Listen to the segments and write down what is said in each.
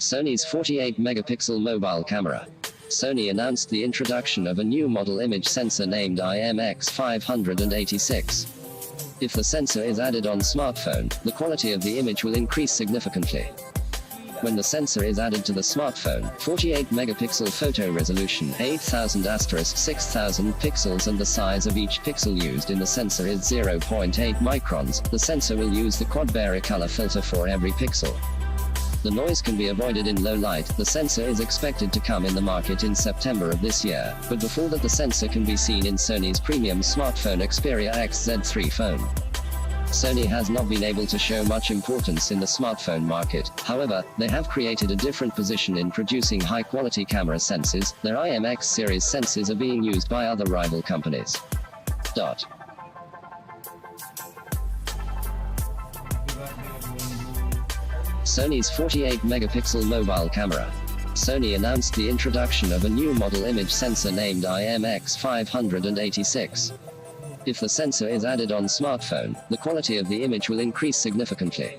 Sony's 48-megapixel mobile camera. Sony announced the introduction of a new model image sensor named IMX586. If the sensor is added on smartphone, the quality of the image will increase significantly. When the sensor is added to the smartphone, 48-megapixel photo resolution, 8000*6000 pixels, and the size of each pixel used in the sensor is 0.8 microns, the sensor will use the quad color filter for every pixel. The noise can be avoided in low light. The sensor is expected to come in the market in September of this year, but before that the sensor can be seen in Sony's premium smartphone Xperia XZ3 phone. Sony has not been able to show much importance in the smartphone market. However, they have created a different position in producing high-quality camera sensors. Their IMX series sensors are being used by other rival companies. Sony's 48-megapixel mobile camera. Sony announced the introduction of a new model image sensor named IMX586. If the sensor is added on smartphone, the quality of the image will increase significantly.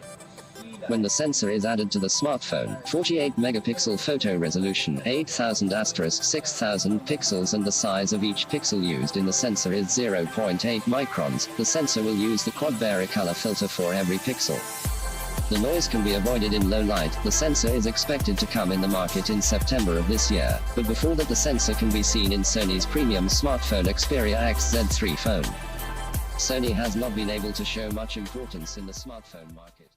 When the sensor is added to the smartphone, 48-megapixel photo resolution, 8000*6000 pixels, and the size of each pixel used in the sensor is 0.8 microns, the sensor will use the quad color filter for every pixel. The noise can be avoided in low light. The sensor is expected to come in the market in September of this year, but before that the sensor can be seen in Sony's premium smartphone Xperia XZ3 phone. Sony has not been able to show much importance in the smartphone market.